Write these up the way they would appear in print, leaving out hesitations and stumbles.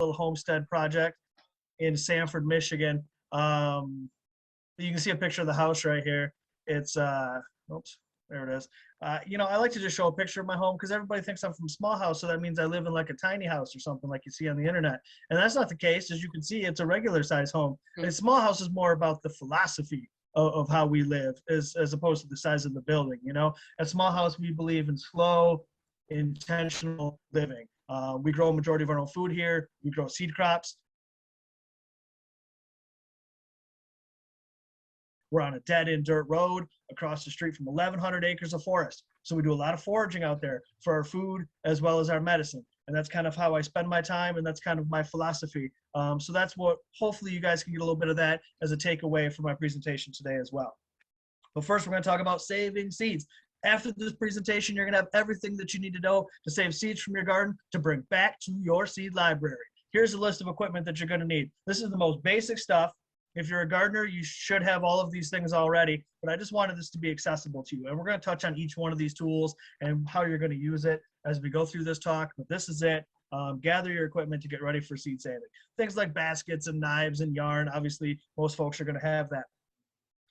little homestead project in Sanford, Michigan. You can see a picture of the house right here. It's, oops, there it is. You know, I like to just show a picture of my home because everybody thinks I'm from small house, so that means I live in like a tiny house or something like you see on the internet. And that's not the case. As you can see, it's a regular size home. A small house is more about the philosophy of how we live as opposed to the size of the building. You know, at small house, we believe in slow, intentional living. We grow a majority of our own food here. We grow seed crops. We're on a dead-end dirt road across the street from 1,100 acres of forest. So we do a lot of foraging out there for our food as well as our medicine. And that's kind of how I spend my time, and that's kind of my philosophy. So that's what, hopefully you guys can get a little bit of that as a takeaway from my presentation today as well. But first, we're going to talk about saving seeds. After this presentation, you're going to have everything that you need to know to save seeds from your garden to bring back to your seed library. Here's a list of equipment that you're going to need. This is the most basic stuff. If you're a gardener, you should have all of these things already, but I just wanted this to be accessible to you. And we're going to touch on each one of these tools and how you're going to use it as we go through this talk, but this is it. Gather your equipment to get ready for seed saving. Things like baskets and knives and yarn, obviously most folks are going to have that.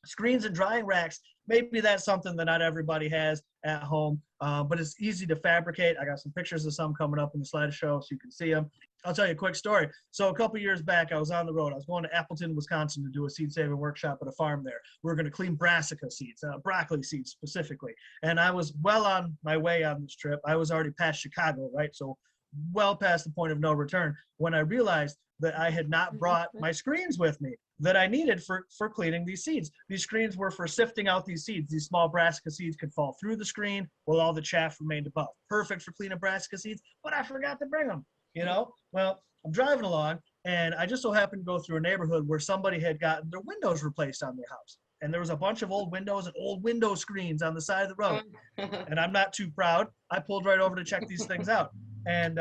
Screens and drying racks, maybe that's something that not everybody has at home, but it's easy to fabricate. I got some pictures of some coming up in the slideshow so you can see them. I'll tell you a quick story. So a couple years back, I was on the road. I was going to Appleton, Wisconsin to do a seed saving workshop at a farm there. We were going to clean brassica seeds, broccoli seeds specifically. And I was well on my way on this trip. I was already past Chicago, right? So well past the point of no return when I realized that I had not brought my screens with me that I needed for cleaning these seeds. These screens were for sifting out these seeds. These small brassica seeds could fall through the screen while all the chaff remained above. Perfect for cleaning brassica seeds, but I forgot to bring them, you know? Well, I'm driving along and I just so happened to go through a neighborhood where somebody had gotten their windows replaced on their house. And there was a bunch of old windows and old window screens on the side of the road. And I'm not too proud. I pulled right over to check these things out. And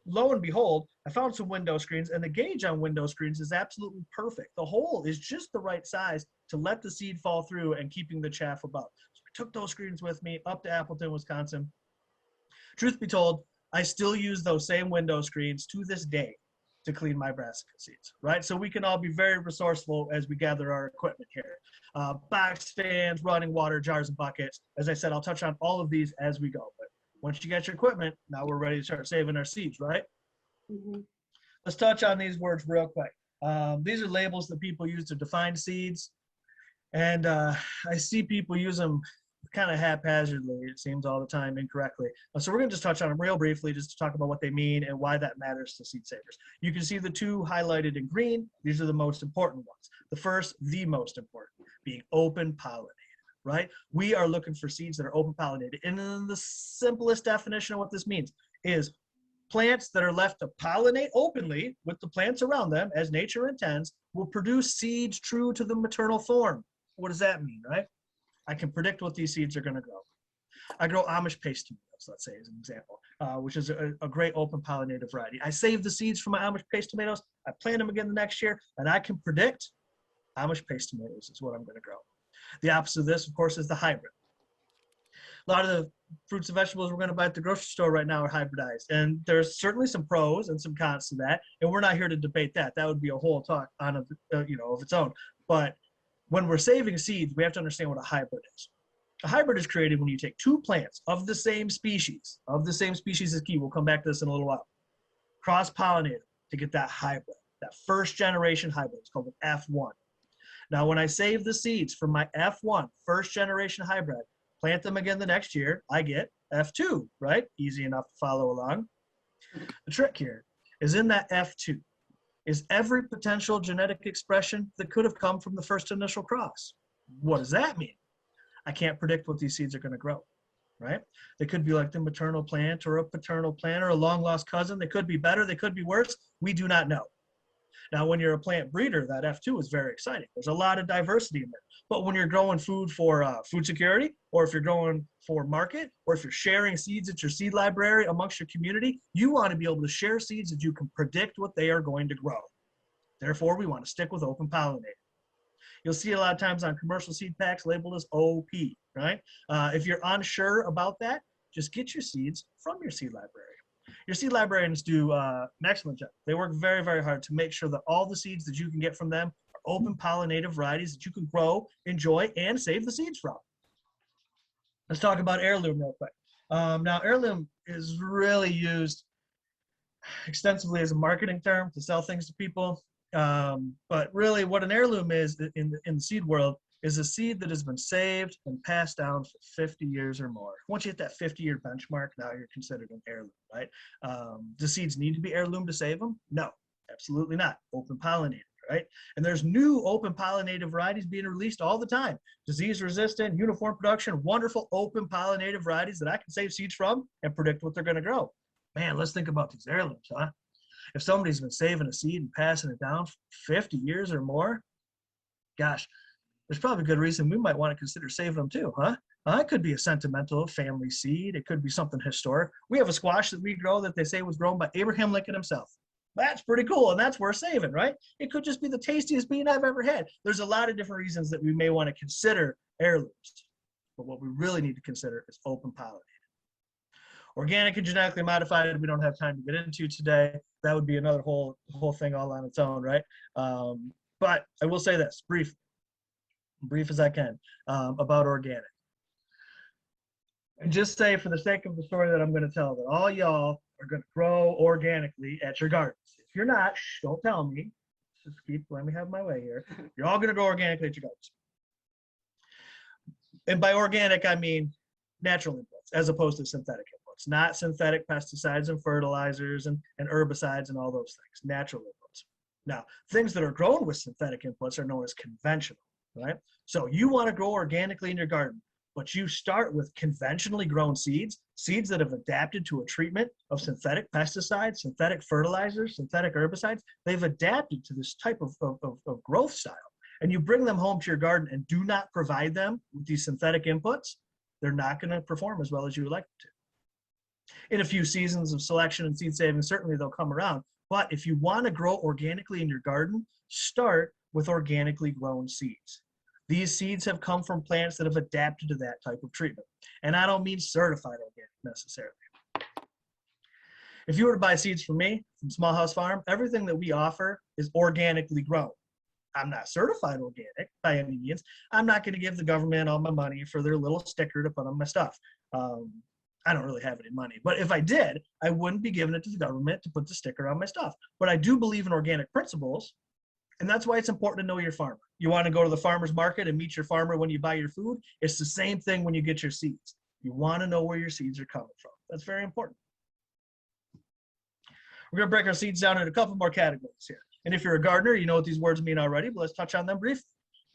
lo and behold, I found some window screens, and the gauge on window screens is absolutely perfect. The hole is just the right size to let the seed fall through and keeping the chaff above. So I took those screens with me up to Appleton, Wisconsin. Truth be told, I still use those same window screens to this day to clean my brassica seeds, right? So we can all be very resourceful as we gather our equipment here. Box fans, running water, jars, and buckets. As I said, I'll touch on all of these as we go. But once you get your equipment, now we're ready to start saving our seeds, right? Mm-hmm. Let's touch on these words real quick. These are labels that people use to define seeds. And I see people use them kind of haphazardly, it seems, all the time incorrectly. So we're going to just touch on them real briefly just to talk about what they mean and why that matters to seed savers. You can see the two highlighted in green. These are the most important ones. The first, the most important, being open pollinated, right? We are looking for seeds that are open pollinated. And then the simplest definition of what this means is plants that are left to pollinate openly with the plants around them, as nature intends, will produce seeds true to the maternal form. What does that mean, right? I can predict what these seeds are going to grow. I grow Amish paste tomatoes, let's say, as an example, which is a great open pollinated variety. I save the seeds from my Amish paste tomatoes. I plant them again the next year, and I can predict Amish paste tomatoes is what I'm going to grow. The opposite of this, of course, is the hybrid. A lot of the fruits and vegetables we're going to buy at the grocery store right now are hybridized, and there's certainly some pros and some cons to that, and we're not here to debate that. That would be a whole talk on of its own. But when we're saving seeds, we have to understand what a hybrid is. A hybrid is created when you take two plants of the same species. Of the same species is key. We'll come back to this in a little while. Cross-pollinate to get that hybrid, that first generation hybrid. It's called an F1. Now, when I save the seeds from my F1, first generation hybrid, plant them again the next year, I get F2, right? Easy enough to follow along. The trick here is in that F2 is every potential genetic expression that could have come from the first initial cross. What does that mean? I can't predict what these seeds are going to grow, right? They could be like the maternal plant or a paternal plant or a long-lost cousin. They could be better. They could be worse. We do not know. Now, when you're a plant breeder, that F2 is very exciting. There's a lot of diversity in there. But when you're growing food for food security, or if you're growing for market, or if you're sharing seeds at your seed library amongst your community, you want to be able to share seeds that you can predict what they are going to grow. Therefore, we want to stick with open pollinated. You'll see a lot of times on commercial seed packs labeled as OP, right? If you're unsure about that, just get your seeds from your seed library. Your seed librarians do an excellent job. They work very, very hard to make sure that all the seeds that you can get from them are open pollinated varieties that you can grow, enjoy, and save the seeds from. Let's talk about heirloom real quick. Now, heirloom is really used extensively as a marketing term to sell things to people. But really what an heirloom is in the seed world is a seed that has been saved and passed down for 50 years or more. Once you hit that 50-year benchmark, now you're considered an heirloom, right? Do seeds need to be heirloom to save them? No, absolutely not. Open pollinated, right? And there's new open pollinated varieties being released all the time. Disease resistant, uniform production, wonderful open pollinated varieties that I can save seeds from and predict what they're going to grow. Man, let's think about these heirlooms, huh? If somebody's been saving a seed and passing it down for 50 years or more, gosh, there's probably a good reason we might want to consider saving them too, huh? It could be a sentimental family seed. It could be something historic. We have a squash that we grow that they say was grown by Abraham Lincoln himself. That's pretty cool, and that's worth saving, right? It could just be the tastiest bean I've ever had. There's a lot of different reasons that we may want to consider heirlooms, but what we really need to consider is open pollinated. Organic and genetically modified, we don't have time to get into today. That would be another whole thing all on its own, right? But I will say this, brief as I can, about organic. And just say, for the sake of the story that I'm going to tell, that all y'all are going to grow organically at your gardens. If you're not, don't tell me. Just let me have my way here. You're all going to grow organically at your gardens. And by organic, I mean natural inputs as opposed to synthetic inputs, not synthetic pesticides and fertilizers and herbicides and all those things, natural inputs. Now, things that are grown with synthetic inputs are known as conventional, right? So you want to grow organically in your garden, but you start with conventionally grown seeds that have adapted to a treatment of synthetic pesticides, synthetic fertilizers, synthetic herbicides. They've adapted to this type of growth style. And you bring them home to your garden and do not provide them with these synthetic inputs, they're not going to perform as well as you would like them to. In a few seasons of selection and seed saving, certainly they'll come around. But if you want to grow organically in your garden, start with organically grown seeds. These seeds have come from plants that have adapted to that type of treatment. And I don't mean certified organic necessarily. If you were to buy seeds from me, from Small House Farm, everything that we offer is organically grown. I'm not certified organic by any means. I'm not going to give the government all my money for their little sticker to put on my stuff. I don't really have any money, but if I did, I wouldn't be giving it to the government to put the sticker on my stuff. But I do believe in organic principles, and that's why it's important to know your farmer. You want to go to the farmer's market and meet your farmer when you buy your food. It's the same thing when you get your seeds. You want to know where your seeds are coming from. That's very important. We're going to break our seeds down into a couple more categories here. And if you're a gardener, you know what these words mean already, but let's touch on them briefly.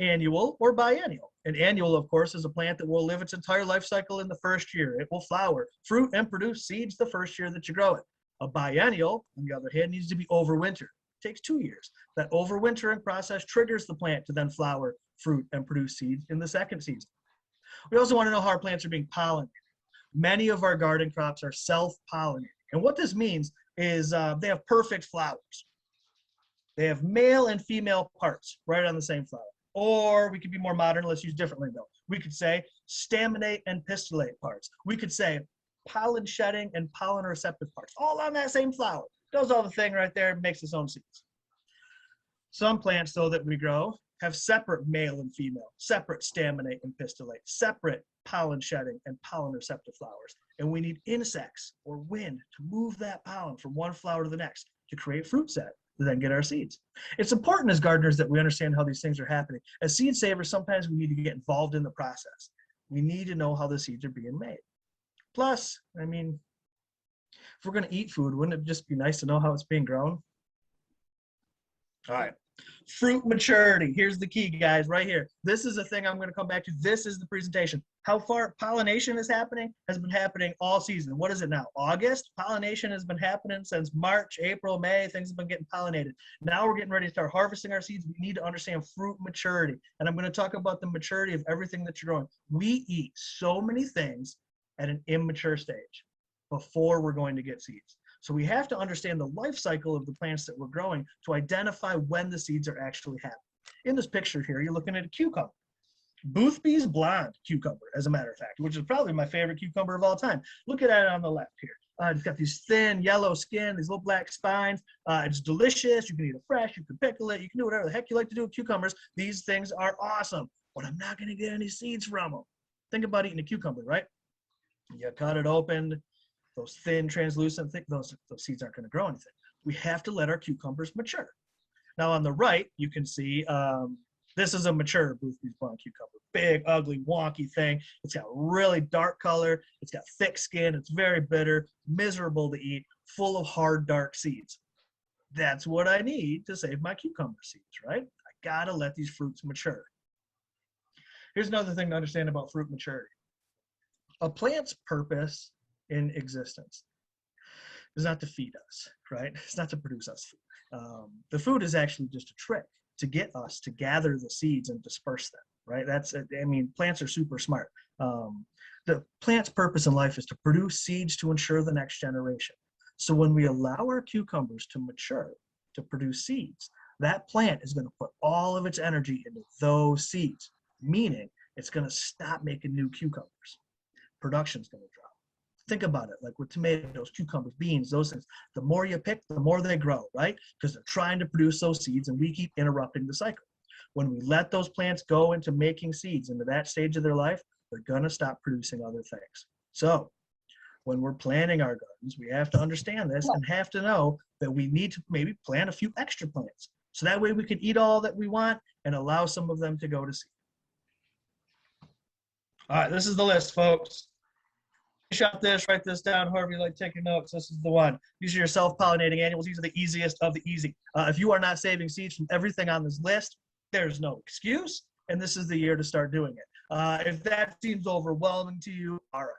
Annual or biennial. An annual, of course, is a plant that will live its entire life cycle in the first year. It will flower, fruit, and produce seeds the first year that you grow it. A biennial, on the other hand, needs to be overwintered. It takes 2 years. That overwintering process triggers the plant to then flower, fruit, and produce seeds in the second season. We also want to know how our plants are being pollinated. Many of our garden crops are self-pollinated. And what this means is they have perfect flowers. They have male and female parts right on the same flower. Or we could be more modern, let's use different lingo. We could say staminate and pistillate parts. We could say pollen shedding and pollen receptive parts, all on that same flower. Does all the thing right there, makes its own seeds. Some plants, though, that we grow have separate male and female, separate staminate and pistillate, separate pollen shedding and pollen receptive flowers. And we need insects or wind to move that pollen from one flower to the next to create fruit set to then get our seeds. It's important as gardeners that we understand how these things are happening. As seed savers, sometimes we need to get involved in the process. We need to know how the seeds are being made. Plus, I mean, if we're going to eat food, wouldn't it just be nice to know how it's being grown? All right. Fruit maturity. Here's the key, guys, right here. This is a thing I'm going to come back to. This is the presentation. How far pollination is happening has been happening all season. What is it now? August? Pollination has been happening since March, April, May. Things have been getting pollinated. Now we're getting ready to start harvesting our seeds. We need to understand fruit maturity. And I'm going to talk about the maturity of everything that you're growing. We eat so many things at an immature stage before we're going to get seeds. So we have to understand the life cycle of the plants that we're growing to identify when the seeds are actually happening. In this picture here, you're looking at a cucumber. Boothby's blonde cucumber, as a matter of fact, which is probably my favorite cucumber of all time. Look at it on the left here. It's got these thin yellow skin, these little black spines. It's delicious. You can eat it fresh. You can pickle it. You can do whatever the heck you like to do with cucumbers. These things are awesome, but I'm not going to get any seeds from them. Think about eating a cucumber, right? You cut it open, those thin, translucent, those seeds aren't going to grow anything. We have to let our cucumbers mature. Now on the right, you can see this is a mature Boothby's Blonde cucumber. Big, ugly, wonky thing. It's got really dark color. It's got thick skin. It's very bitter, miserable to eat, full of hard, dark seeds. That's what I need to save my cucumber seeds, right? I gotta let these fruits mature. Here's another thing to understand about fruit maturity. A plant's purpose in existence is not to feed us, right? It's not to produce us food. The food is actually just a trick to get us to gather the seeds and disperse them, right? I mean, plants are super smart. The plant's purpose in life is to produce seeds to ensure the next generation. So when we allow our cucumbers to mature, to produce seeds, that plant is going to put all of its energy into those seeds, meaning it's going to stop making new cucumbers. Production's going to drop. Think about it, like with tomatoes, cucumbers, beans, those things. The more you pick, the more they grow, right? Because they're trying to produce those seeds and we keep interrupting the cycle. When we let those plants go into making seeds into that stage of their life, they're going to stop producing other things. So when we're planting our gardens, we have to understand this and have to know that we need to maybe plant a few extra plants. So that way we can eat all that we want and allow some of them to go to seed. All right, this is the list, folks. Shot this, write this down, however you like taking notes. This is the one. These are your self-pollinating annuals. These are the easiest of the easy. If you are not saving seeds from everything on this list, there's no excuse, and this is the year to start doing it. If that seems overwhelming to you, all right,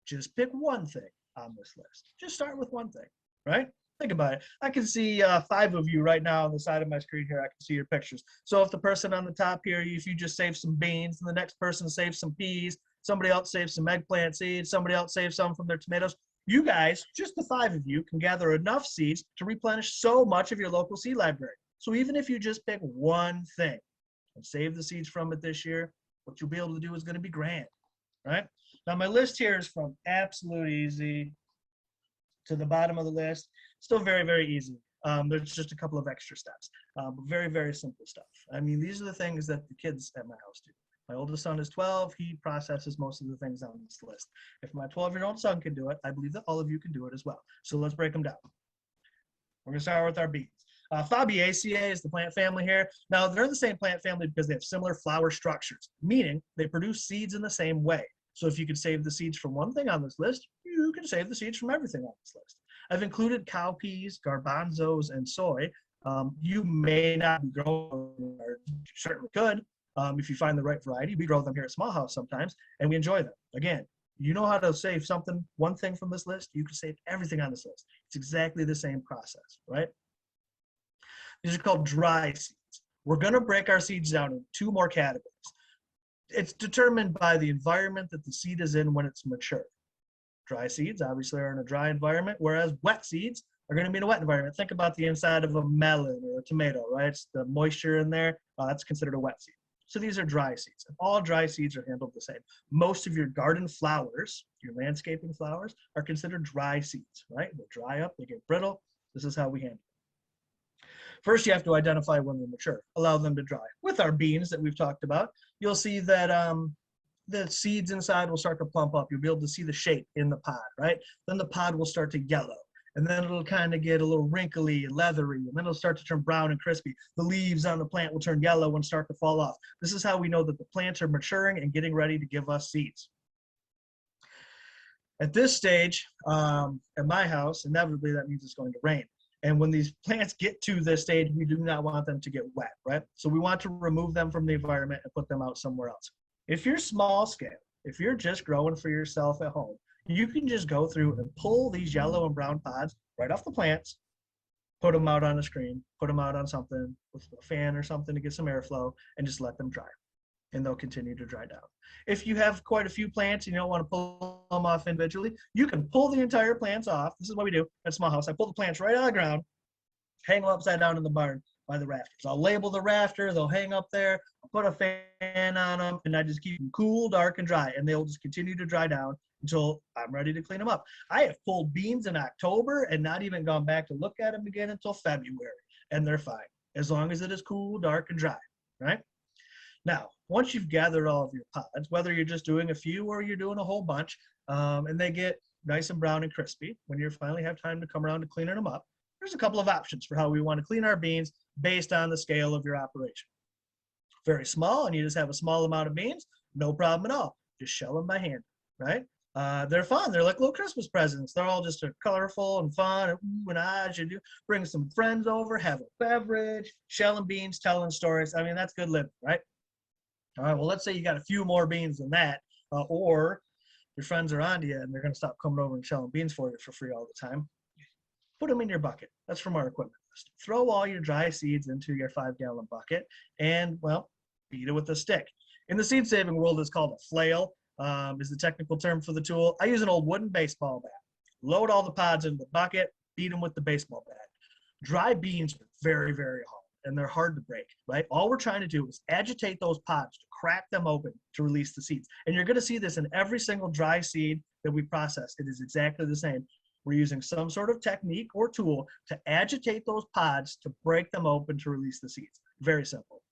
just pick one thing on this list. Just start with one thing, right? Think about it. I can see 5 of you right now on the side of my screen here. I can see your pictures. So if the person on the top here, if you just save some beans, and the next person saves some peas, somebody else saves some eggplant seeds, somebody else saves some from their tomatoes, you guys, just the 5 of you, can gather enough seeds to replenish so much of your local seed library. So even if you just pick one thing and save the seeds from it this year, what you'll be able to do is going to be grand, right? Now my list here is from absolute easy to the bottom of the list. Still very, very easy. There's just a couple of extra steps, but very, very simple stuff. I mean, these are the things that the kids at my house do. My oldest son is 12. He processes most of the things on this list. If my 12-year-old son can do it, I believe that all of you can do it as well. So let's break them down. We're going to start with our beans. Fabaceae is the plant family here. Now, they're in the same plant family because they have similar flower structures, meaning they produce seeds in the same way. So if you could save the seeds from one thing on this list, you can save the seeds from everything on this list. I've included cowpeas, garbanzos, and soy. You may not be growing, or you certainly could. If you find the right variety. We grow them here at Small House sometimes, and we enjoy them. Again, you know how to save something, one thing from this list, you can save everything on this list. It's exactly the same process, right? These are called dry seeds. We're going to break our seeds down into 2 more categories. It's determined by the environment that the seed is in when it's mature. Dry seeds obviously are in a dry environment, whereas wet seeds are going to be in a wet environment. Think about the inside of a melon or a tomato, right? It's the moisture in there. That's considered a wet seed. So these are dry seeds. And all dry seeds are handled the same. Most of your garden flowers, your landscaping flowers, are considered dry seeds, right? They dry up, they get brittle. This is how we handle it. First, you have to identify when they're mature. Allow them to dry. With our beans that we've talked about, you'll see that the seeds inside will start to plump up. You'll be able to see the shape in the pod, right? Then the pod will start to yellow. And then it'll kind of get a little wrinkly and leathery, and then it'll start to turn brown and crispy. The leaves on the plant will turn yellow and start to fall off. This is how we know that the plants are maturing and getting ready to give us seeds. At this stage, at my house, inevitably that means it's going to rain. And when these plants get to this stage, we do not want them to get wet, right? So we want to remove them from the environment and put them out somewhere else. If you're small scale, if you're just growing for yourself at home, you can just go through and pull these yellow and brown pods right off the plants, put them out on a screen, put them out on something with a fan or something to get some airflow, and just let them dry. And they'll continue to dry down. If you have quite a few plants and you don't want to pull them off individually, you can pull the entire plants off. This is what we do at Small House. I pull the plants right out of the ground, hang them upside down in the barn, by the rafters. I'll label the rafter, they'll hang up there, I'll put a fan on them, and I just keep them cool, dark, and dry, and they'll just continue to dry down until I'm ready to clean them up. I have pulled beans in October and not even gone back to look at them again until February, and they're fine, as long as it is cool, dark, and dry, right? Now, once you've gathered all of your pods, whether you're just doing a few or you're doing a whole bunch, and they get nice and brown and crispy, when you finally have time to come around to cleaning them up, there's a couple of options for how we want to clean our beans based on the scale of your operation. Very small, and you just have a small amount of beans, no problem at all. Just shell them by hand, right? They're fun. They're like little Christmas presents. They're all just colorful and fun. And ooh and ah, you do bring some friends over, have a beverage, shelling beans, telling stories. I mean, that's good living, right? All right, well, let's say you got a few more beans than that, or your friends are on to you and they're going to stop coming over and shelling beans for you for free all the time. Put them in your bucket. That's from our equipment list. Throw all your dry seeds into your 5-gallon bucket and, well, beat it with a stick. In the seed saving world, it's called a flail, is the technical term for the tool. I use an old wooden baseball bat. Load all the pods into the bucket, beat them with the baseball bat. Dry beans are very, very hard, and they're hard to break, right? All we're trying to do is agitate those pods to crack them open to release the seeds. And you're going to see this in every single dry seed that we process. It is exactly the same. We're using some sort of technique or tool to agitate those pods to break them open to release the seeds. Very simple.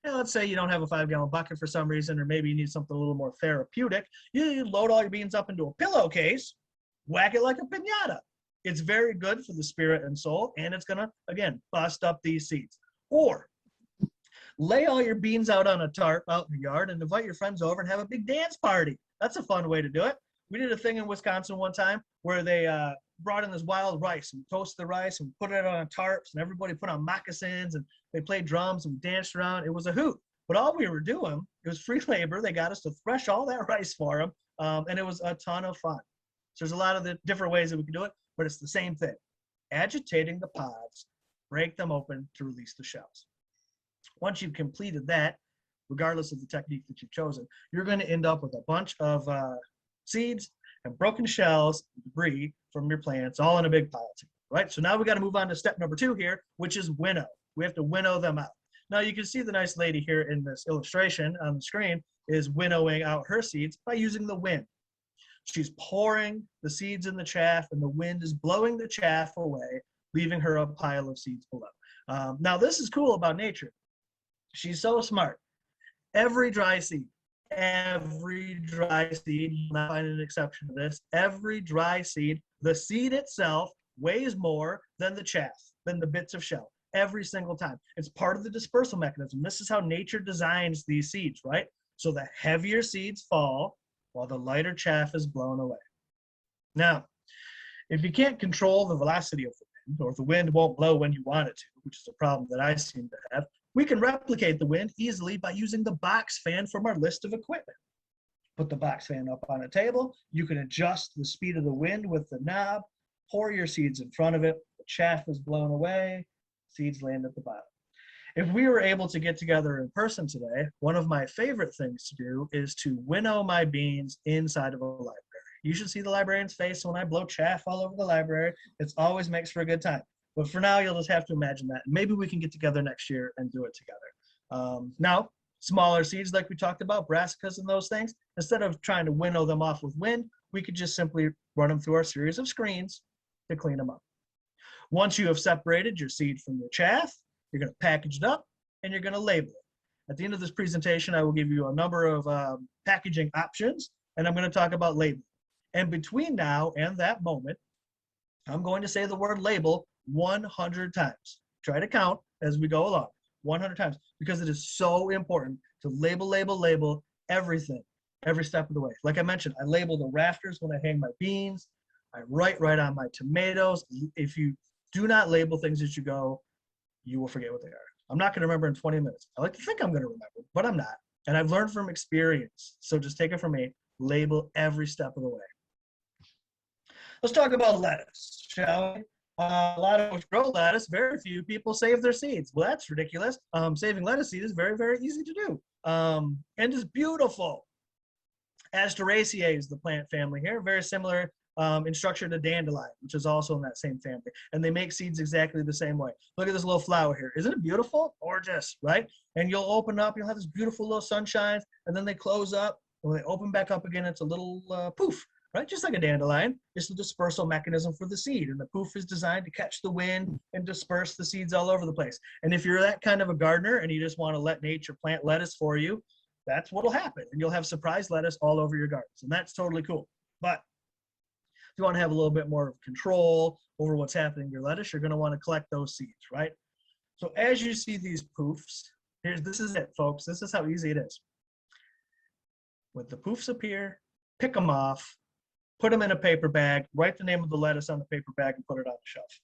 Now, let's say you don't have a 5-gallon bucket for some reason, or maybe you need something a little more therapeutic. You load all your beans up into a pillowcase, whack it like a piñata. It's very good for the spirit and soul, and it's going to, again, bust up these seeds. Or lay all your beans out on a tarp out in the yard and invite your friends over and have a big dance party. That's a fun way to do it. We did a thing in Wisconsin one time where they brought in this wild rice and toasted the rice and put it on tarps, and everybody put on moccasins and they played drums and danced around. It was a hoot. But all we were doing, it was free labor. They got us to thresh all that rice for them, and it was a ton of fun. So there's a lot of the different ways that we can do it, but it's the same thing. Agitating the pods, break them open to release the shells. Once you've completed that, regardless of the technique that you've chosen, you're going to end up with a bunch of seeds and broken shells, debris from your plants, all in a big pile together, right? So now we got to move on to step number 2 here, which is winnow. We have to winnow them out. Now you can see the nice lady here in this illustration on the screen is winnowing out her seeds by using the wind. She's pouring the seeds in the chaff, and the wind is blowing the chaff away, leaving her a pile of seeds below. Now this is cool about nature. She's so smart. Every dry seed, you'll not find an exception to this, every dry seed, the seed itself weighs more than the chaff, than the bits of shell, every single time. It's part of the dispersal mechanism. This is how nature designs these seeds, right? So the heavier seeds fall while the lighter chaff is blown away. Now, if you can't control the velocity of the wind, or if the wind won't blow when you want it to, which is a problem that I seem to have, we can replicate the wind easily by using the box fan from our list of equipment. Put the box fan up on a table. You can adjust the speed of the wind with the knob, pour your seeds in front of it. The chaff is blown away, seeds land at the bottom. If we were able to get together in person today, one of my favorite things to do is to winnow my beans inside of a library. You should see the librarian's face when I blow chaff all over the library. It always makes for a good time. But for now, you'll just have to imagine that. Maybe we can get together next year and do it together. Now, smaller seeds like we talked about, brassicas and those things, instead of trying to winnow them off with wind, we could just simply run them through our series of screens to clean them up. Once you have separated your seed from your chaff, you're going to package it up and you're going to label it. At the end of this presentation, I will give you a number of packaging options, and I'm going to talk about labeling. And between now and that moment, I'm going to say the word label 100 times. Try to count as we go along, 100 times, because it is so important to label everything, every step of the way. Like I mentioned, I label the rafters when I hang my beans. I write right on my tomatoes. If you do not label things as you go, you will forget what they are. I'm not going to remember in 20 minutes. I like to think I'm going to remember, but I'm not. And I've learned from experience. So just take it from me. Label every step of the way. Let's talk about lettuce, shall we? A lot of us grow lettuce. Very few people save their seeds. Well, that's ridiculous. Saving lettuce seed is very, very easy to do. And it's beautiful. Asteraceae is the plant family here. Very similar in structure to dandelion, which is also in that same family. And they make seeds exactly the same way. Look at this little flower here. Isn't it beautiful? Gorgeous, right? And you'll open up, you'll have this beautiful little sunshine, and then they close up. And when they open back up again, it's a little poof, right? Just like a dandelion. It's the dispersal mechanism for the seed. And the poof is designed to catch the wind and disperse the seeds all over the place. And if you're that kind of a gardener and you just want to let nature plant lettuce for you, that's what'll happen. And you'll have surprise lettuce all over your gardens. And that's totally cool. But if you want to have a little bit more control over what's happening in your lettuce, you're going to want to collect those seeds, right? So as you see these poofs, this is it, folks. This is how easy it is. When the poofs appear, pick them off, put them in a paper bag, write the name of the lettuce on the paper bag, and put it on the shelf.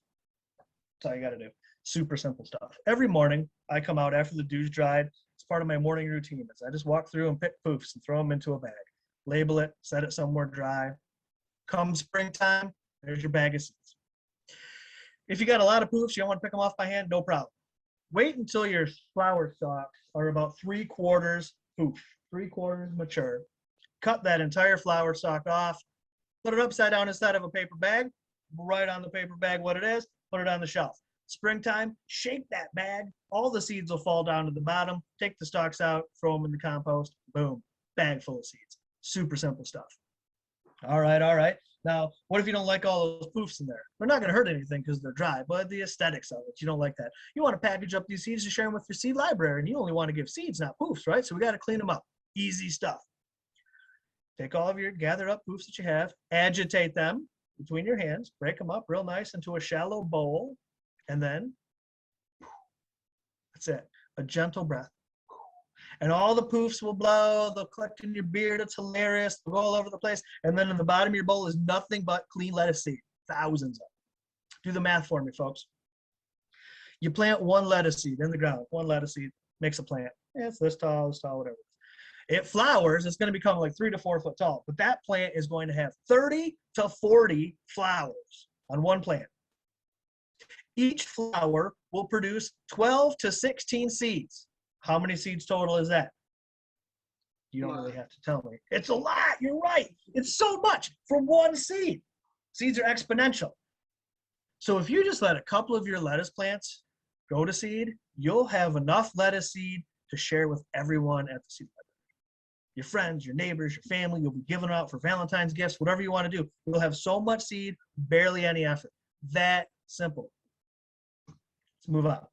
That's all you got to do. Super simple stuff. Every morning, I come out after the dew's dried. It's part of my morning routine. I just walk through and pick poofs and throw them into a bag. Label it, set it somewhere dry. Come springtime, there's your bag of seeds. If you got a lot of poofs, you don't want to pick them off by hand, no problem. Wait until your flower stalks are about 3/4 poof, 3/4 mature. Cut that entire flower stalk off, put it upside down inside of a paper bag, write on the paper bag what it is, put it on the shelf. Springtime, shake that bag, all the seeds will fall down to the bottom, take the stalks out, throw them in the compost, boom, bag full of seeds. Super simple stuff. All right, all right. Now, what if you don't like all those poofs in there? They're not going to hurt anything because they're dry, but the aesthetics of it, you don't like that. You want to package up these seeds and share them with your seed library, and you only want to give seeds, not poofs, right? So we got to clean them up. Easy stuff. Take all of your gathered up poofs that you have, agitate them between your hands, break them up real nice into a shallow bowl, and then that's it, a gentle breath. And all the poofs will blow, they'll collect in your beard, it's hilarious, they'll go all over the place, and then in the bottom of your bowl is nothing but clean lettuce seed, thousands of them. Do the math for me, folks. You plant one lettuce seed in the ground, one lettuce seed makes a plant. Yeah, it's this tall, whatever. It flowers, it's going to become like 3 to 4 foot tall, but that plant is going to have 30 to 40 flowers on one plant. Each flower will produce 12 to 16 seeds. How many seeds total is that? You don't really have to tell me. It's a lot. You're right. It's so much for one seed. Seeds are exponential. So if you just let a couple of your lettuce plants go to seed, you'll have enough lettuce seed to share with everyone at the seed library. Your friends, your neighbors, your family, you'll be giving out for Valentine's gifts, whatever you want to do. You'll have so much seed, barely any effort. That simple. Let's move on.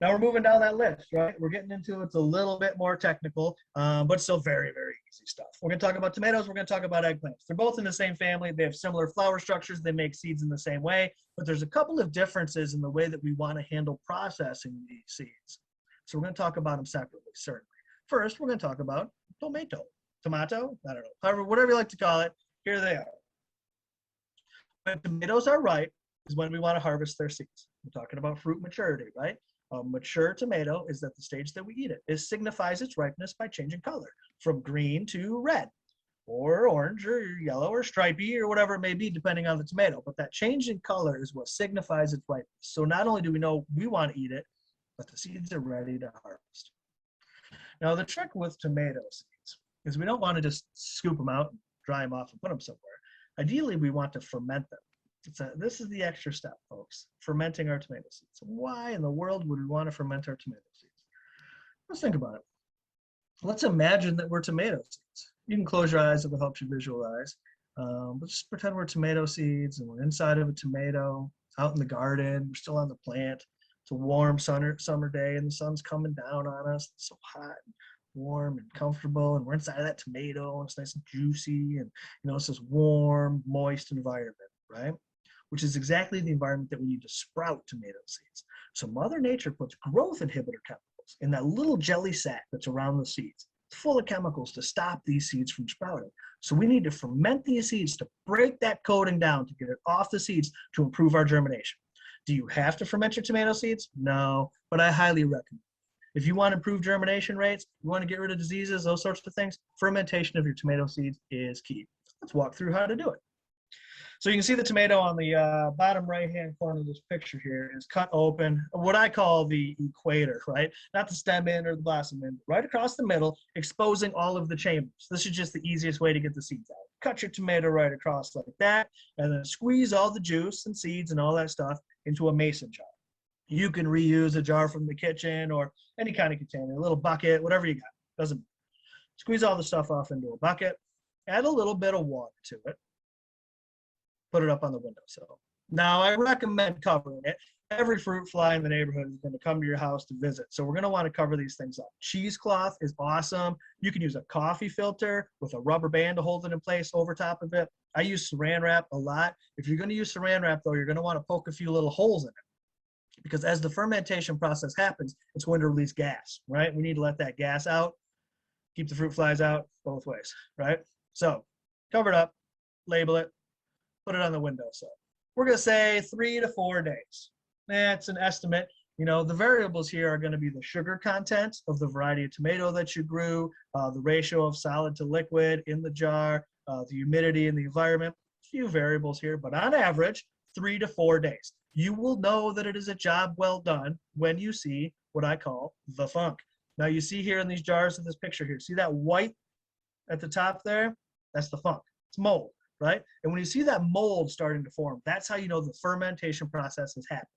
Now we're moving down that list, right? We're getting into it's a little bit more technical, but still very, very easy stuff. We're going to talk about tomatoes. We're going to talk about eggplants. They're both in the same family. They have similar flower structures. They make seeds in the same way, but there's a couple of differences in the way that we want to handle processing these seeds. So we're going to talk about them separately, certainly. First, we're going to talk about tomato, I don't know, however, whatever you like to call it. Here they are. When tomatoes are ripe is when we want to harvest their seeds. We're talking about fruit maturity, right? A mature tomato is at the stage that we eat it. It signifies its ripeness by changing color from green to red or orange or yellow or stripy or whatever it may be depending on the tomato. But that change in color is what signifies its ripeness. So not only do we know we want to eat it, but the seeds are ready to harvest. Now the trick with tomato seeds is we don't want to just scoop them out, and dry them off and put them somewhere. Ideally, we want to ferment them. This is the extra step, folks, fermenting our tomato seeds. Why in the world would we want to ferment our tomato seeds? Let's think about it. Let's imagine that we're tomato seeds. You can close your eyes, it will help you visualize. But just pretend we're tomato seeds and we're inside of a tomato, out in the garden, we're still on the plant. It's a warm summer day and the sun's coming down on us. It's so hot and warm and comfortable, and we're inside of that tomato and it's nice and juicy, and it's this warm, moist environment, right? Which is exactly the environment that we need to sprout tomato seeds. So Mother Nature puts growth inhibitor chemicals in that little jelly sac that's around the seeds. It's full of chemicals to stop these seeds from sprouting. So we need to ferment these seeds to break that coating down, to get it off the seeds, to improve our germination. Do you have to ferment your tomato seeds? No, but I highly recommend it. If you want to improve germination rates, you want to get rid of diseases, those sorts of things, fermentation of your tomato seeds is key. Let's walk through how to do it. So you can see the tomato on the bottom right-hand corner of this picture here is cut open, what I call the equator, right? Not the stem end or the blossom end, right across the middle, exposing all of the chambers. This is just the easiest way to get the seeds out. cut your tomato right across like that, and then squeeze all the juice and seeds and all that stuff into a mason jar. You can reuse a jar from the kitchen or any kind of container, a little bucket, whatever you got, doesn't matter. Squeeze all the stuff off into a bucket, add a little bit of water to it, put it up on the windowsill. Now, I recommend covering it. Every fruit fly in the neighborhood is going to come to your house to visit. So we're going to want to cover these things up. Cheesecloth is awesome. You can use a coffee filter with a rubber band to hold it in place over top of it. I use saran wrap a lot. If you're going to use saran wrap, though, you're going to want to poke a few little holes in it, because as the fermentation process happens, it's going to release gas, right? We need to let that gas out, keep the fruit flies out both ways, right? So cover it up, label it, put it on the windowsill. We're going to say 3 to 4 days. That's an estimate. You know, the variables here are going to be the sugar content of the variety of tomato that you grew, the ratio of solid to liquid in the jar, the humidity in the environment, a few variables here, but on average, 3 to 4 days. You will know that it is a job well done when you see what I call the funk. Now you see here in these jars in this picture here, see that white at the top there? That's the funk. It's mold, right? And when you see that mold starting to form, that's how you know the fermentation process has happened.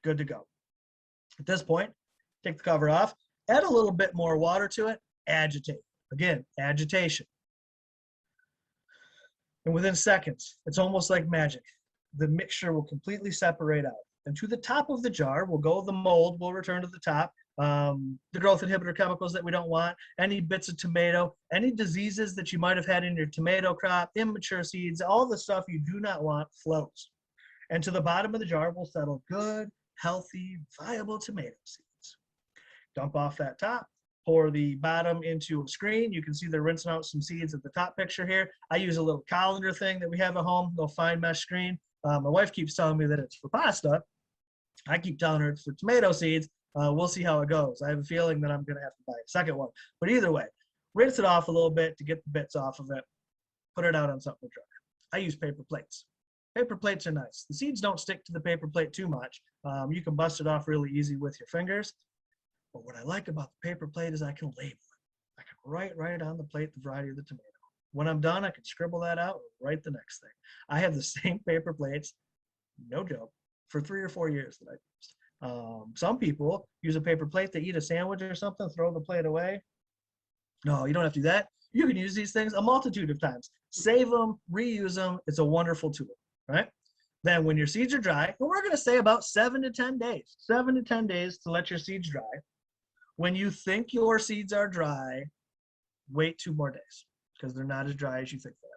Good to go. At this point, take the cover off, add a little bit more water to it, agitate. Again, agitation. And within seconds, it's almost like magic. The mixture will completely separate out. And to the top of the jar will go the mold, will return to the top, the growth inhibitor chemicals that we don't want, any bits of tomato, any diseases that you might have had in your tomato crop, immature seeds, all the stuff you do not want floats. And to the bottom of the jar will settle good, healthy, viable tomato seeds. Dump off that top, pour the bottom into a screen. You can see they're rinsing out some seeds at the top picture here. I use a little colander thing that we have at home, a little fine mesh screen. My wife keeps telling me that it's for pasta. I keep telling her it's for tomato seeds. We'll see how it goes. I have a feeling that I'm going to have to buy a second one. But either way, rinse it off a little bit to get the bits off of it. Put it out on something dry. I use paper plates. Paper plates are nice. The seeds don't stick to the paper plate too much. You can bust it off really easy with your fingers. But what I like about the paper plate is I can label it. I can write right on the plate the variety of the tomato. When I'm done, I can scribble that out and write the next thing. I have the same paper plates, no joke, for 3 or 4 years that I used. Some people use a paper plate, they eat a sandwich or something, throw the plate away. No, you don't have to do that. You can use these things a multitude of times. Save them, reuse them. It's a wonderful tool, right? Then when your seeds are dry, and we're going to say about 7 to 10 days, 7 to 10 days to let your seeds dry. When you think your seeds are dry, wait 2 more days because they're not as dry as you think they are.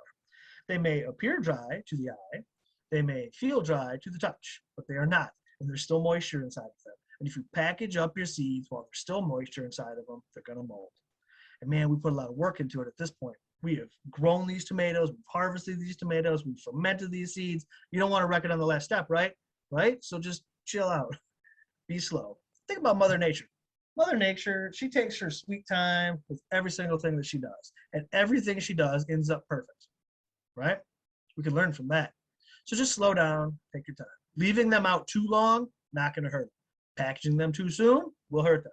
They may appear dry to the eye. They may feel dry to the touch, but they are not. And there's still moisture inside of them. And if you package up your seeds while there's still moisture inside of them, they're going to mold. And man, we put a lot of work into it at this point. We have grown these tomatoes, we've harvested these tomatoes, we've fermented these seeds. You don't want to wreck it on the last step, right? Right? So just chill out. Be slow. Think about Mother Nature. Mother Nature, she takes her sweet time with every single thing that she does. And everything she does ends up perfect, right? We can learn from that. So just slow down, take your time. Leaving them out too long, not going to hurt them. Packaging them too soon will hurt them.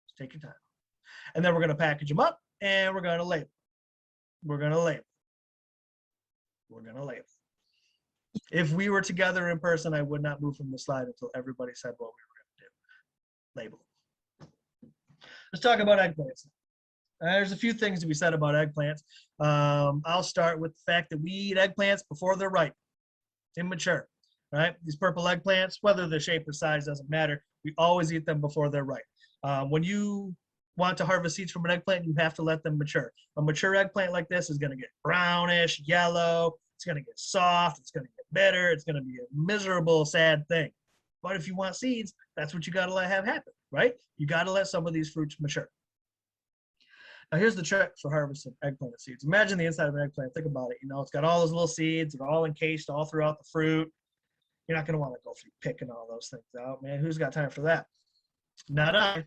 Just take your time. And then we're going to package them up and we're going to label. We're going to label. We're going to label. If we were together in person, I would not move from the slide until everybody said what we were going to do. Label. Let's talk about eggplants. There's a few things to be said about eggplants. I'll start with the fact that we eat eggplants before they're ripe, immature, right? These purple eggplants, whether the shape or size doesn't matter. We always eat them before they're ripe. When you want to harvest seeds from an eggplant, you have to let them mature. A mature eggplant like this is going to get brownish, yellow. It's going to get soft. It's going to get bitter. It's going to be a miserable, sad thing. But if you want seeds, that's what you got to let have happen, right? You got to let some of these fruits mature. Now, here's the trick for harvesting eggplant seeds. Imagine the inside of an eggplant. Think about it. You know, it's got all those little seeds. They're all encased all throughout the fruit. You're not going to want to go through picking all those things out, man. Who's got time for that? Not I.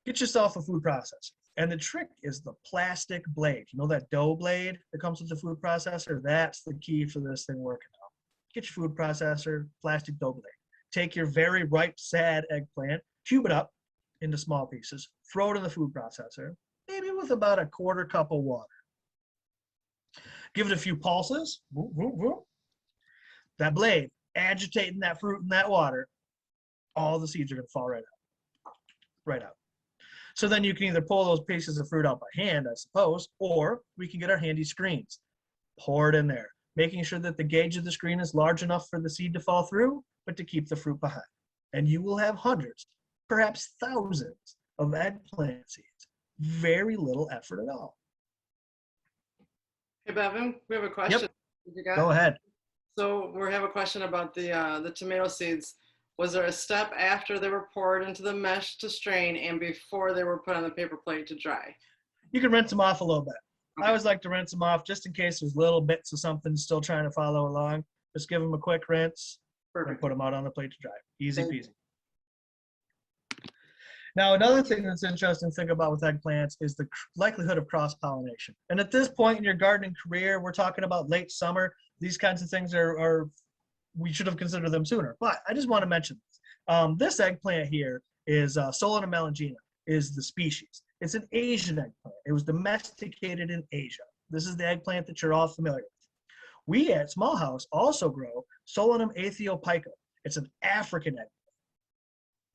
Get yourself a food processor. And the trick is the plastic blade. You know that dough blade that comes with the food processor? That's the key for this thing working out. Get your food processor, plastic dough blade. Take your very ripe, sad eggplant, cube it up into small pieces, throw it in the food processor, maybe with about a 1/4 cup of water. Give it a few pulses. That blade agitating that fruit in that water, all the seeds are going to fall right out. Right out. So then you can either pull those pieces of fruit out by hand, I suppose, or we can get our handy screens. Pour it in there, making sure that the gauge of the screen is large enough for the seed to fall through, but to keep the fruit behind. And you will have hundreds, perhaps thousands of eggplant seeds. Very little effort at all. Hey, Bevin, we have a question. Yep. Go ahead. So we have a question about the tomato seeds. Was there a step after they were poured into the mesh to strain and before they were put on the paper plate to dry? You can rinse them off a little bit. Okay. I always like to rinse them off just in case there's little bits of something still trying to follow along. Just give them a quick rinse. Perfect. And put them out on the plate to dry. Easy peasy. Now, another thing that's interesting to think about with eggplants is the likelihood of cross-pollination. And at this point in your gardening career, we're talking about late summer. These kinds of things we should have considered them sooner. But I just want to mention this. This eggplant here is Solanum melongena, is the species. It's an Asian eggplant. It was domesticated in Asia. This is the eggplant that you're all familiar with. We at Small House also grow Solanum aethiopicum. It's an African eggplant.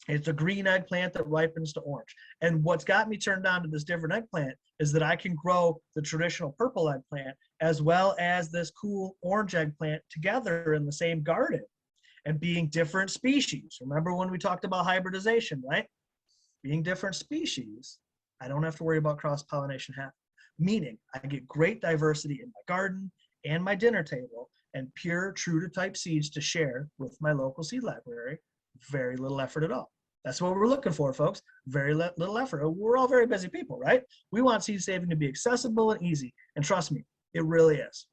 It's a green eggplant that ripens to orange. And what's got me turned on to this different eggplant is that I can grow the traditional purple eggplant as well as this cool orange eggplant together in the same garden and being different species. Remember when we talked about hybridization, right? Being different species, I don't have to worry about cross-pollination happening. Meaning I get great diversity in my garden and my dinner table and pure true to type seeds to share with my local seed library. Very little effort at all. That's what we're looking for, folks. Very little effort. We're all very busy people, right? We want seed saving to be accessible and easy. And trust me, it really is.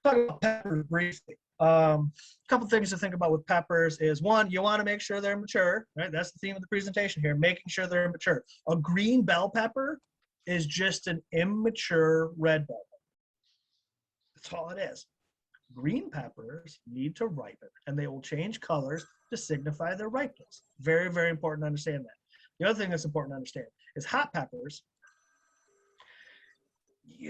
Talk about peppers briefly. A couple things to think about with peppers is, one, you want to make sure they're mature, right? That's the theme of the presentation here, making sure they're mature. A green bell pepper is just an immature red bell pepper. That's all it is. Green peppers need to ripen, and they will change colors to signify their ripeness. Very, very important to understand that. The other thing that's important to understand is hot peppers,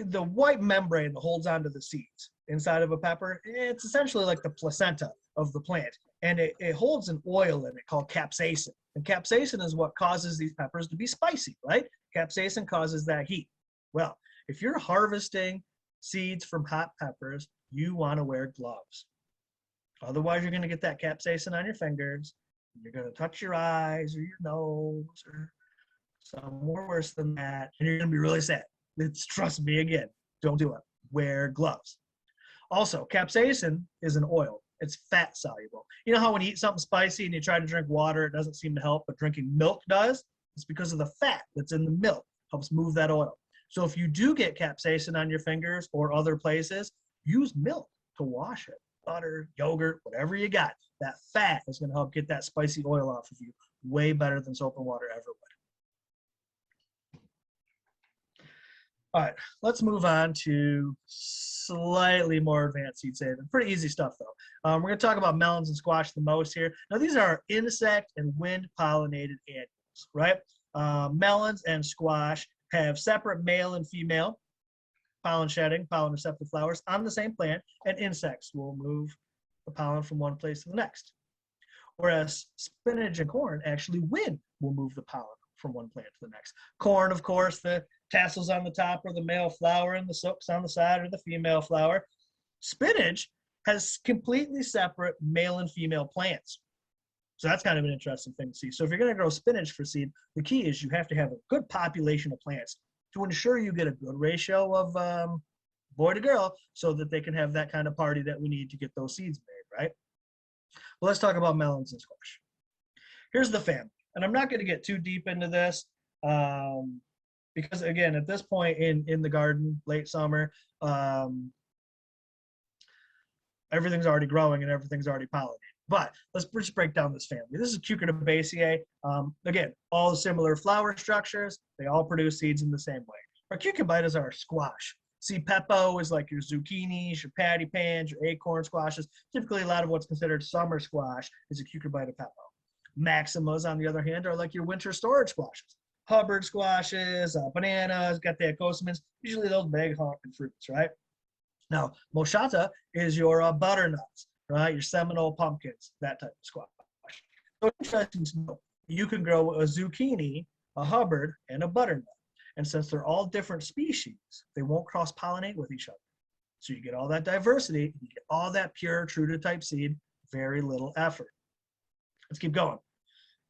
the white membrane that holds onto the seeds inside of a pepper, it's essentially like the placenta of the plant, and it holds an oil in it called capsaicin. And capsaicin is what causes these peppers to be spicy, right? Capsaicin causes that heat. Well, if you're harvesting seeds from hot peppers, you want to wear gloves. Otherwise, you're going to get that capsaicin on your fingers. You're going to touch your eyes or your nose or somewhere worse than that, and you're going to be really sad. Trust me again, don't do it. Wear gloves. Also, capsaicin is an oil. It's fat soluble. You know how when you eat something spicy and you try to drink water, it doesn't seem to help, but drinking milk does? It's because of the fat that's in the milk. Helps move that oil. So if you do get capsaicin on your fingers or other places, use milk to wash it. Butter, yogurt, whatever you got. That fat is going to help get that spicy oil off of you way better than soap and water ever would. All right, let's move on to slightly more advanced seed saving. Pretty easy stuff, though. We're going to talk about melons and squash the most here. Now, these are insect and wind-pollinated annuals, right? Melons and squash have separate male and female pollen shedding, pollen receptive flowers on the same plant, and insects will move the pollen from one place to the next. Whereas spinach and corn, actually wind will move the pollen from one plant to the next. Corn, of course, the tassels on the top are the male flower and the silks on the side are the female flower. Spinach has completely separate male and female plants. So that's kind of an interesting thing to see. So if you're going to grow spinach for seed, the key is you have to have a good population of plants to ensure you get a good ratio of boy to girl so that they can have that kind of party that we need to get those seeds made, right? Well, let's talk about melons and squash. Here's the family. And I'm not going to get too deep into this because, again, at this point in the garden, late summer, everything's already growing and everything's already pollinated. But let's just break down this family. This is Cucumis. Again, all similar flower structures. They all produce seeds in the same way. Our cucurbitas are squash. See, pepo is like your zucchinis, your patty pans, your acorn squashes. Typically, a lot of what's considered summer squash is a cucurbita pepo. Maximas, on the other hand, are like your winter storage squashes. Hubbard squashes, bananas, got the icosamids, usually those big honking fruits, right? Now, moschata is your butternuts, right? Your Seminole pumpkins, that type of squash. So interesting to know, you can grow a zucchini, a Hubbard, and a butternut. And since they're all different species, they won't cross-pollinate with each other. So you get all that diversity, you get all that pure, true to type seed, very little effort. Let's keep going.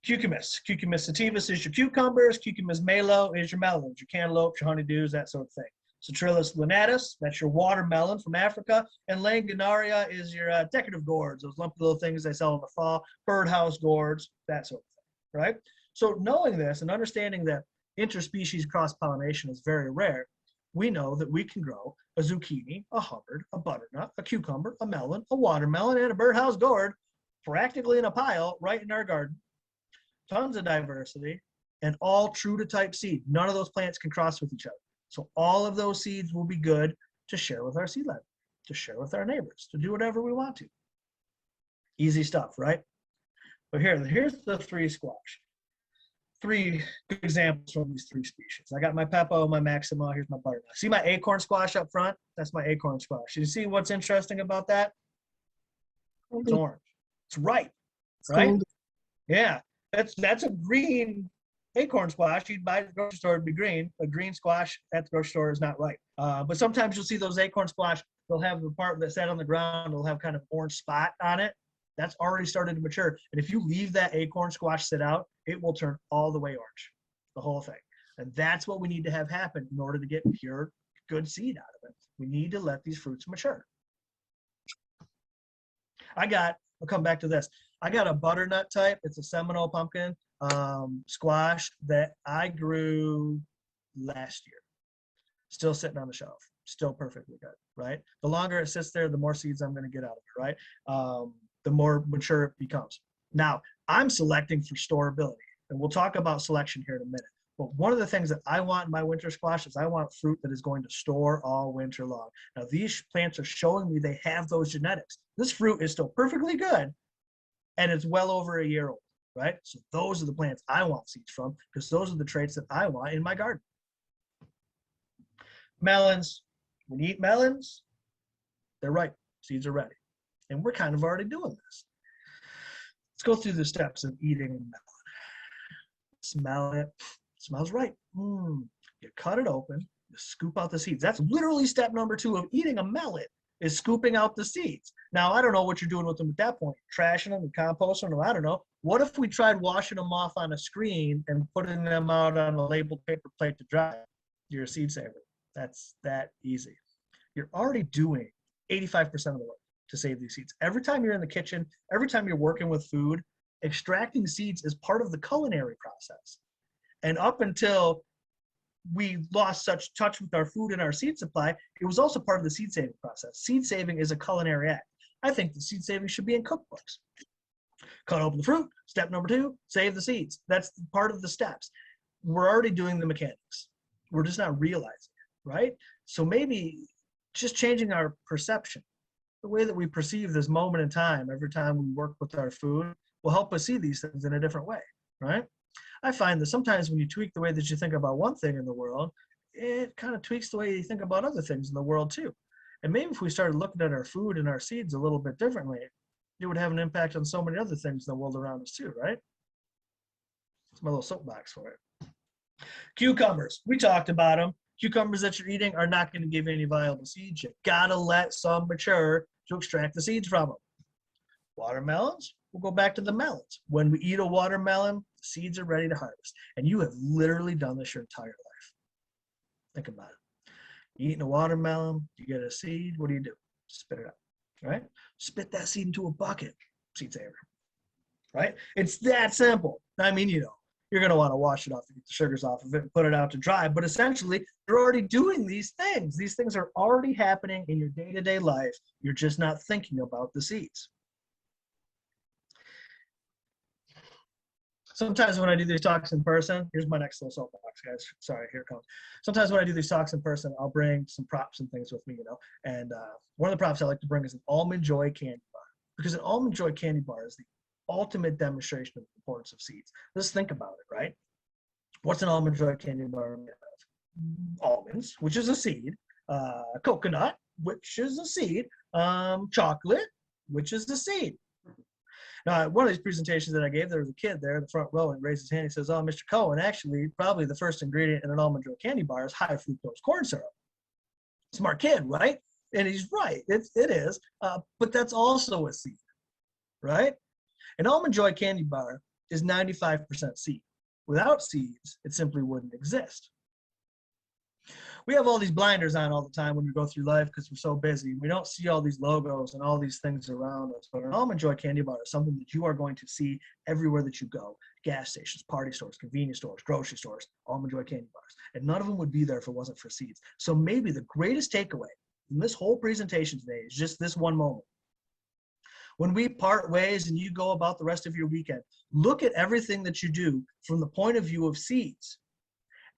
Cucumis. Cucumis sativus is your cucumbers. Cucumis melo is your melons, your cantaloupes, your honeydews, that sort of thing. Citrullus lanatus, that's your watermelon from Africa. And languinaria is your decorative gourds, those lumpy little things they sell in the fall, birdhouse gourds, that sort of thing, right? So knowing this and understanding that interspecies cross-pollination is very rare, we know that we can grow a zucchini, a Hubbard, a butternut, a cucumber, a melon, a watermelon, and a birdhouse gourd practically in a pile right in our garden. Tons of diversity and all true to type seed. None of those plants can cross with each other. So all of those seeds will be good to share with our seed library, to share with our neighbors, to do whatever we want to. Easy stuff, right? But here's the three squash. Three good examples from these three species. I got my pepo, my maxima, here's my butternut. See my acorn squash up front? That's my acorn squash. You see what's interesting about that? It's orange. It's ripe, right? Yeah, that's a green acorn squash. You'd buy it at the grocery store, it'd be green. A green squash at the grocery store is not ripe. But sometimes you'll see those acorn squash, they'll have the part that's set on the ground, they'll have kind of orange spot on it. That's already started to mature. And if you leave that acorn squash sit out, it will turn all the way orange, the whole thing. And that's what we need to have happen in order to get pure, good seed out of it. We need to let these fruits mature. I'll come back to this. I got a butternut type. It's a Seminole pumpkin squash that I grew last year. Still sitting on the shelf. Still perfectly good, right? The longer it sits there, the more seeds I'm going to get out of it, right? The more mature it becomes. Now, I'm selecting for storability, and we'll talk about selection here in a minute. But one of the things that I want in my winter squash is I want fruit that is going to store all winter long. Now, these plants are showing me they have those genetics. This fruit is still perfectly good, and it's well over a year old, right? So those are the plants I want seeds from, because those are the traits that I want in my garden. Melons. When you eat melons, they're ripe. Seeds are ready. And we're kind of already doing this. Let's go through the steps of eating a melon. Smell it. Smells right. You cut it open. You scoop out the seeds. That's literally step number 2 of eating a melon, is scooping out the seeds. Now, I don't know what you're doing with them at that point. Trashing them and composting them. I don't know. What if we tried washing them off on a screen and putting them out on a labeled paper plate to dry? You're a seed saver. That's that easy. You're already doing 85% of the work to save these seeds. Every time you're in the kitchen, every time you're working with food, extracting seeds is part of the culinary process. And up until we lost such touch with our food and our seed supply, it was also part of the seed saving process. Seed saving is a culinary act. I think the seed saving should be in cookbooks. Cut open the fruit. Step number 2, save the seeds. That's part of the steps. We're already doing the mechanics. We're just not realizing it, right? So maybe just changing our perception, the way that we perceive this moment in time every time we work with our food will help us see these things in a different way, right? I find that sometimes when you tweak the way that you think about one thing in the world, it kind of tweaks the way you think about other things in the world too. And maybe if we started looking at our food and our seeds a little bit differently, it would have an impact on so many other things in the world around us too, right? It's my little soapbox for it. Cucumbers, we talked about them. Cucumbers that you're eating are not going to give you any viable seeds. You gotta let some mature to extract the seeds from them. Watermelons, we'll go back to the melons. When we eat a watermelon, seeds are ready to harvest. And you have literally done this your entire life. Think about it. You're eating a watermelon, you get a seed, what do? Spit it out, right? Spit that seed into a bucket, seed saver, right? It's that simple. I mean, you're going to want to wash it off to get the sugars off of it and put it out to dry. But essentially, you're already doing these things. These things are already happening in your day-to-day life. You're just not thinking about the seeds. Sometimes when I do these talks in person, here's my next little soapbox, guys. Sorry, here it comes. Sometimes when I do these talks in person, I'll bring some props and things with me, And one of the props I like to bring is an Almond Joy candy bar. Because an Almond Joy candy bar is the ultimate demonstration of the importance of seeds. Let's think about it, right? What's an almond joy candy bar made of? Almonds, which is a seed, coconut, which is a seed, chocolate, which is a seed. Now, one of these presentations that I gave, there was a kid there in the front row and raised his hand. He says, "Oh, Mr. Cohen, actually, probably the first ingredient in an almond joy candy bar is high fructose corn syrup." Smart kid, right? And he's right. It is. But that's also a seed, right? An almond joy candy bar is 95% seed. Without seeds, it simply wouldn't exist. We have all these blinders on all the time when we go through life because we're so busy. We don't see all these logos and all these things around us. But an almond joy candy bar is something that you are going to see everywhere that you go. Gas stations, party stores, convenience stores, grocery stores, almond joy candy bars. And none of them would be there if it wasn't for seeds. So maybe the greatest takeaway in this whole presentation today is just this one moment. When we part ways and you go about the rest of your weekend, look at everything that you do from the point of view of seeds.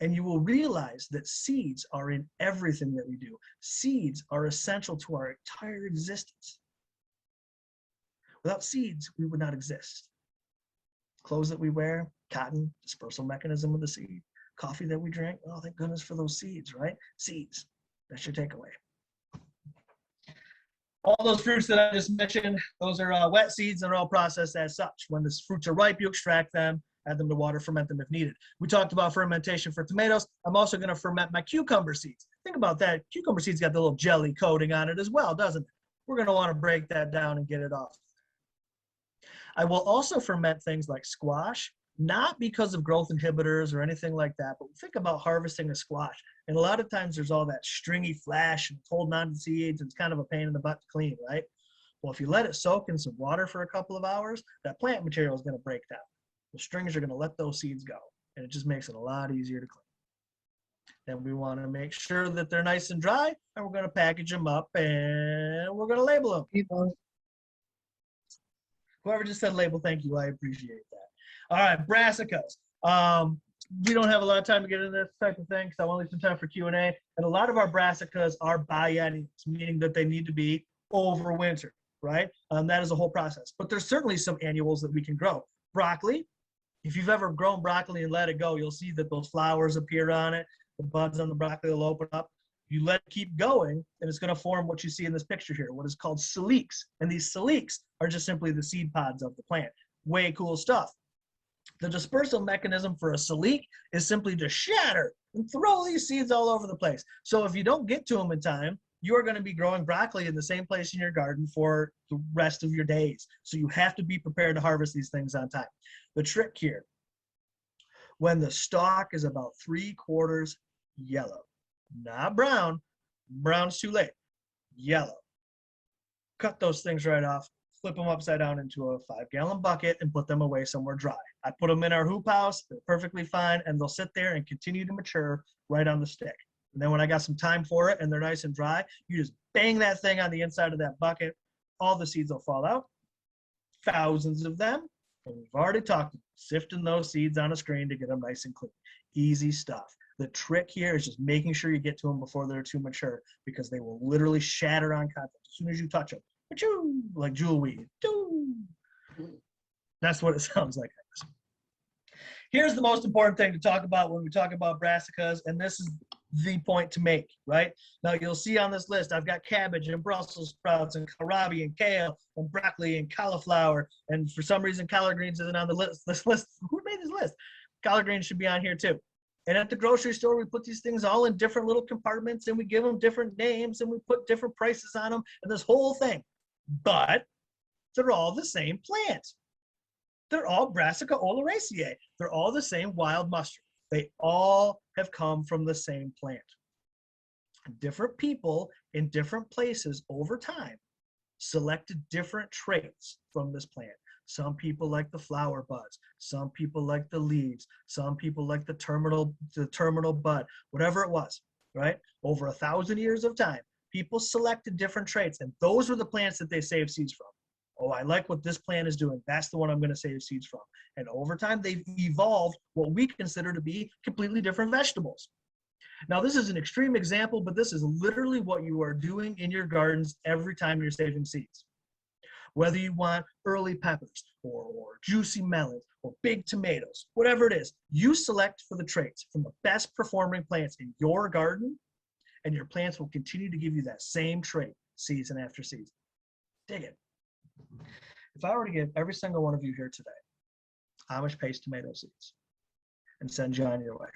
And you will realize that seeds are in everything that we do. Seeds are essential to our entire existence. Without seeds, we would not exist. Clothes that we wear, cotton, dispersal mechanism of the seed. Coffee that we drink, oh, thank goodness for those seeds, right? Seeds, that's your takeaway. All those fruits that I just mentioned, those are wet seeds and are all processed as such. When the fruits are ripe, you extract them, add them to water, ferment them if needed. We talked about fermentation for tomatoes. I'm also going to ferment my cucumber seeds. Think about that. Cucumber seeds got the little jelly coating on it as well, doesn't it? We're going to want to break that down and get it off. I will also ferment things like squash, not because of growth inhibitors or anything like that, but think about harvesting a squash. And a lot of times there's all that stringy flash and it's holding on to seeds. And it's kind of a pain in the butt to clean, right? Well, if you let it soak in some water for a couple of hours, that plant material is going to break down. The strings are going to let those seeds go, and it just makes it a lot easier to clean. Then we want to make sure that they're nice and dry, and we're going to package them up, and we're going to label them. Whoever just said label, thank you. I appreciate that. All right, brassicas. We don't have a lot of time to get into this type of thing, so I want to leave some time for Q&A. And a lot of our brassicas are biennials, meaning that they need to be overwintered, right? That is a whole process. But there's certainly some annuals that we can grow. Broccoli. If you've ever grown broccoli and let it go, you'll see that those flowers appear on it. The buds on the broccoli will open up. You let it keep going, and it's going to form what you see in this picture here, what is called siliques. And these siliques are just simply the seed pods of the plant. Way cool stuff. The dispersal mechanism for a silique is simply to shatter and throw these seeds all over the place. So if you don't get to them in time, you're going to be growing broccoli in the same place in your garden for the rest of your days. So you have to be prepared to harvest these things on time. The trick here, when the stalk is about 3/4 yellow, not brown, brown's too late, yellow, cut those things right off, flip them upside down into a 5-gallon bucket and put them away somewhere dry. I put them in our hoop house, they're perfectly fine, and they'll sit there and continue to mature right on the stick. And then when I got some time for it and they're nice and dry, you just bang that thing on the inside of that bucket. All the seeds will fall out, thousands of them. And we've already talked about sifting those seeds on a screen to get them nice and clean. Easy stuff. The trick here is just making sure you get to them before they're too mature because they will literally shatter on contact as soon as you touch them. Like jewelweed. That's what it sounds like. Here's the most important thing to talk about when we talk about brassicas, and this is the point to make, right? Now you'll see on this list, I've got cabbage and Brussels sprouts and kohlrabi and kale and broccoli and cauliflower, and for some reason collard greens isn't on the list. This list, who made this list? Collard greens should be on here too. And at the grocery store, we put these things all in different little compartments and we give them different names and we put different prices on them and this whole thing. But they're all the same plant. They're all Brassica oleracea. They're all the same wild mustard. They all have come from the same plant. Different people in different places over time selected different traits from this plant. Some people like the flower buds. Some people like the leaves. Some people like the terminal bud, whatever it was, right? Over 1,000 years of time, people selected different traits, and those were the plants that they saved seeds from. Oh, I like what this plant is doing. That's the one I'm going to save seeds from. And over time, they've evolved what we consider to be completely different vegetables. Now, this is an extreme example, but this is literally what you are doing in your gardens every time you're saving seeds. Whether you want early peppers or juicy melons or big tomatoes, whatever it is, you select for the traits from the best performing plants in your garden, and your plants will continue to give you that same trait season after season. Dig it. If I were to give every single one of you here today Amish paste tomato seeds and send you on your way,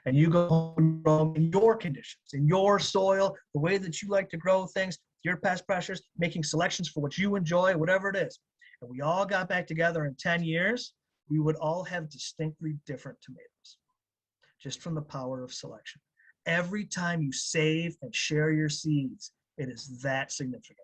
and you go home and grow them in your conditions, in your soil, the way that you like to grow things, your pest pressures, making selections for what you enjoy, whatever it is, and we all got back together in 10 years, we would all have distinctly different tomatoes, just from the power of selection. Every time you save and share your seeds, it is that significant.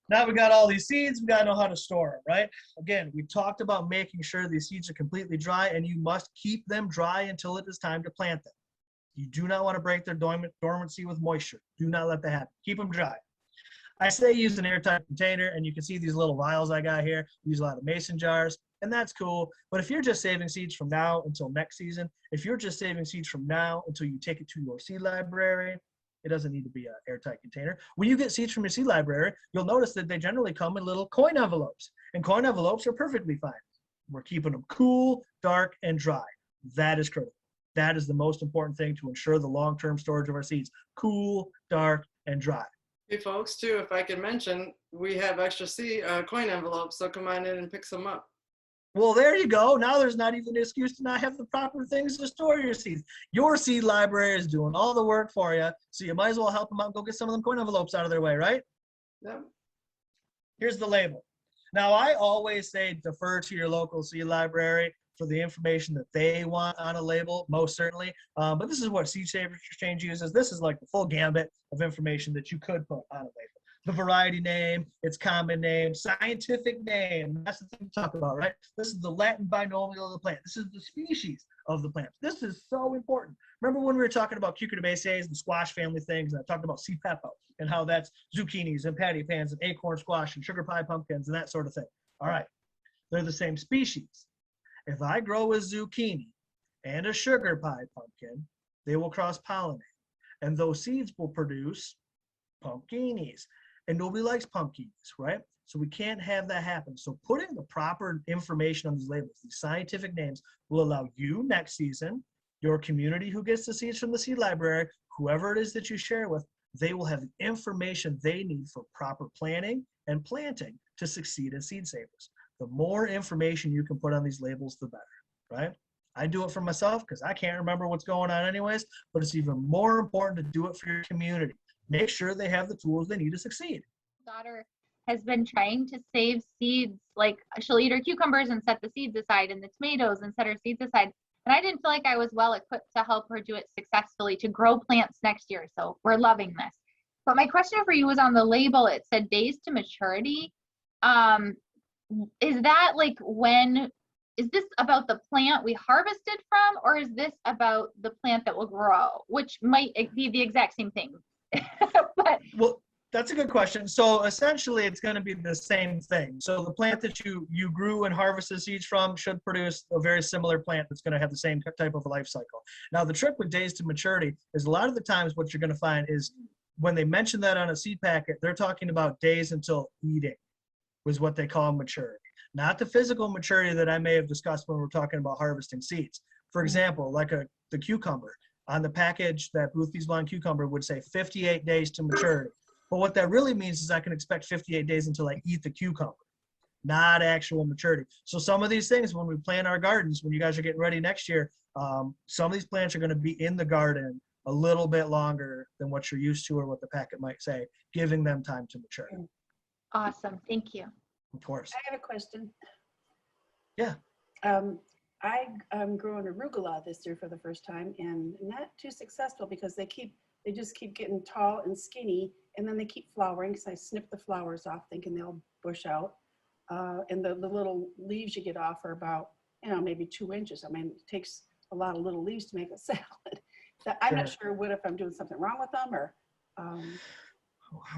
Now we got all these seeds, we gotta know how to store them, right? Again, we talked about making sure these seeds are completely dry, and you must keep them dry until it is time to plant them. You do not want to break their dormancy with moisture. Do not let that happen. Keep them dry. I say use an airtight container, and you can see these little vials I got here. We use a lot of mason jars, and that's cool. But if you're just saving seeds from now until next season, if you're just saving seeds from now until you take it to your seed library, it doesn't need to be an airtight container. When you get seeds from your seed library, you'll notice that they generally come in little coin envelopes, and coin envelopes are perfectly fine. We're keeping them cool, dark, and dry. That is critical. That is the most important thing to ensure the long-term storage of our seeds. Cool, dark, and dry. Hey folks, too, if I could mention, we have extra coin envelopes, so come on in and pick some up. Well, there you go. Now there's not even an excuse to not have the proper things to store your seeds. Your seed library is doing all the work for you, so you might as well help them out and go get some of them coin envelopes out of their way, right? Yep. Here's the label. Now, I always say defer to your local seed library for the information that they want on a label, most certainly. But this is what Seed Savers Exchange uses. This is like the full gambit of information that you could put on a label. The variety name, its common name, scientific name. That's the thing to talk about, right? This is the Latin binomial of the plant. This is the species of the plant. This is so important. Remember when we were talking about Cucumis, the squash family things, and I talked about pepo and how that's zucchinis and patty pans and acorn squash and sugar pie pumpkins and that sort of thing. All right, they're the same species. If I grow a zucchini and a sugar pie pumpkin, they will cross-pollinate, and those seeds will produce pumpkinis. And nobody likes pumpkins, right? So we can't have that happen. So putting the proper information on these labels, these scientific names, will allow you next season, your community who gets the seeds from the seed library, whoever it is that you share with, they will have the information they need for proper planning and planting to succeed as seed savers. The more information you can put on these labels, the better, right? I do it for myself because I can't remember what's going on anyways, but it's even more important to do it for your community. Make sure they have the tools they need to succeed. Daughter has been trying to save seeds, like she'll eat her cucumbers and set the seeds aside, and the tomatoes and set her seeds aside. And I didn't feel like I was well equipped to help her do it successfully, to grow plants next year. So we're loving this. But my question for you was on the label. It said days to maturity. Is that like is this about the plant we harvested from, or is this about the plant that will grow, which might be the exact same thing? But, well, that's a good question. So essentially, it's going to be the same thing. So the plant that you grew and harvested seeds from should produce a very similar plant that's going to have the same type of life cycle. Now, the trick with days to maturity is a lot of the times what you're going to find is when they mention that on a seed packet, they're talking about days until eating was what they call maturity. Not the physical maturity that I may have discussed when we're talking about harvesting seeds. For example, like the cucumber. On the package, that Boothby's Blind cucumber would say 58 days to maturity. But what that really means is I can expect 58 days until I eat the cucumber, not actual maturity. So some of these things, when we plant our gardens, when you guys are getting ready next year, some of these plants are going to be in the garden a little bit longer than what you're used to or what the packet might say, giving them time to mature. awesome. Thank you. Of course. I have a question. Yeah. I'm growing arugula this year for the first time, and not too successful because they just keep getting tall and skinny, and then they keep flowering because I snip the flowers off thinking they'll bush out. And the little leaves you get off are about, maybe 2 inches. I mean, it takes a lot of little leaves to make a salad. So I'm not sure if I'm doing something wrong with them or.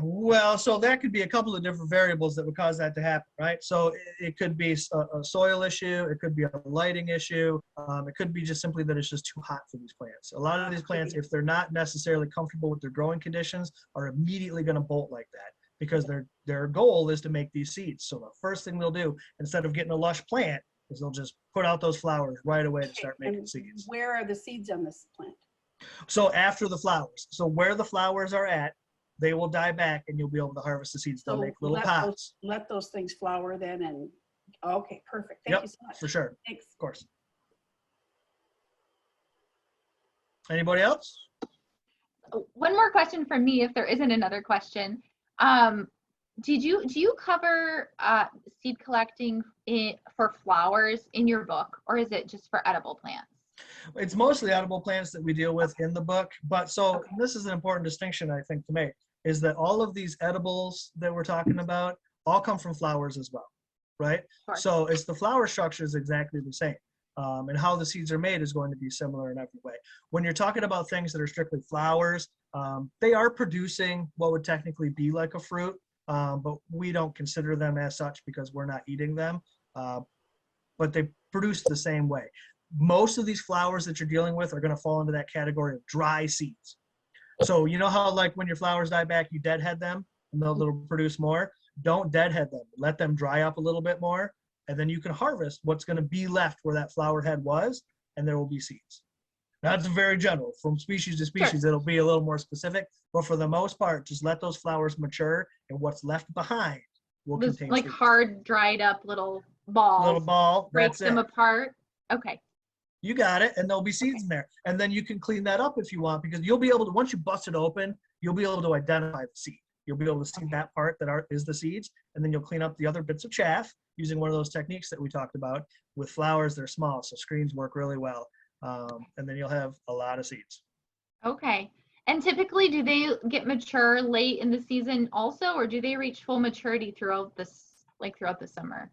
Well, so that could be a couple of different variables that would cause that to happen, right? So it could be a soil issue, it could be a lighting issue, it could be just simply that it's just too hot for these plants. A lot of these plants, if they're not necessarily comfortable with their growing conditions, are immediately going to bolt like that because their goal is to make these seeds. So the first thing they'll do, instead of getting a lush plant, is they'll just put out those flowers right away to start making And seeds. where are the seeds on this plant? So after the flowers, so where the flowers are at, they will die back and you'll be able to harvest the seeds. They'll So make little pods. let those things flower then and, okay, perfect. Thank Yep, you so much. for sure. Thanks. Of course. Anybody else? One more question from me, if there isn't another question. Do you cover seed collecting for flowers in your book, or is it just for edible plants? It's mostly edible plants that we deal with in the book. But so Okay. this is an important distinction, I think, to make, is that all of these edibles that we're talking about all come from flowers as well, right? Sure. So it's the flower structure is exactly the same. And how the seeds are made is going to be similar in every way. When you're talking about things that are strictly flowers, they are producing what would technically be like a fruit, but we don't consider them as such because we're not eating them. But they produce the same way. Most of these flowers that you're dealing with are going to fall into that category of dry seeds. So you know how like when your flowers die back, you deadhead them and they'll produce more? Don't deadhead them. Let them dry up a little bit more, and then you can harvest what's going to be left where that flower head was, and there will be seeds. That's very general. From species to species, Sure. It'll be a little more specific, but for the most part, just let those flowers mature, and what's left behind will Those contain like seeds. hard, dried up little balls. Little ball, break that's them it. apart. Okay. You got it, and there'll be seeds in there. And then you can clean that up if you want, because you'll be able to, once you bust it open, you'll be able to identify the seed. You'll be able to see that part that is the seeds, and then you'll clean up the other bits of chaff using one of those techniques that we talked about. With flowers, they're small, so screens work really well. And then you'll have a lot of seeds. Okay. And typically, do they get mature late in the season also, or do they reach full maturity throughout throughout the summer?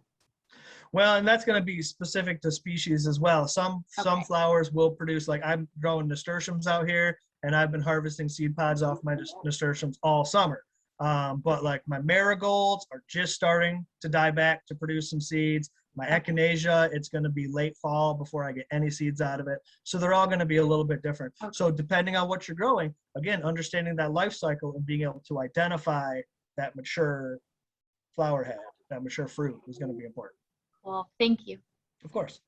Well, and that's going to be specific to species as well. Some Okay. flowers will produce, like I'm growing nasturtiums out here, and I've been harvesting seed pods off my nasturtiums all summer. But like my marigolds are just starting to die back to produce some seeds. My echinacea, it's going to be late fall before I get any seeds out of it. So they're all going to be a little bit different. Okay. So depending on what you're growing, again, understanding that life cycle and being able to identify that mature flower head, that mature fruit is going to be important. Well, thank you. Of course.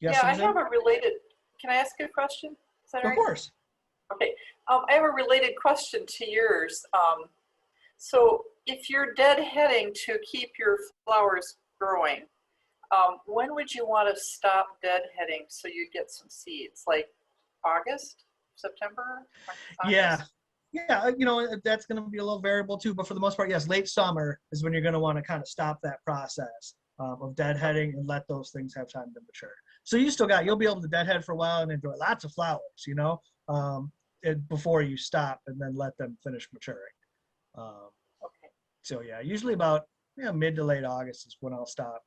Yes, Yeah, I Susan? have a related, can I ask you a question? Is that all Of right? course. Okay, I have a related question to yours. So if you're deadheading to keep your flowers growing, when would you want to stop deadheading so you get some seeds? Like August, September? Yeah. August? Yeah, you know, that's going to be a little variable too, but for the most part, yes, late summer is when you're going to want to kind of stop that process of deadheading and let those things have time to mature. So you'll be able to deadhead for a while and enjoy lots of flowers, you know, before you stop and then let them finish maturing. Okay. So yeah, usually about mid to late August is when I'll stop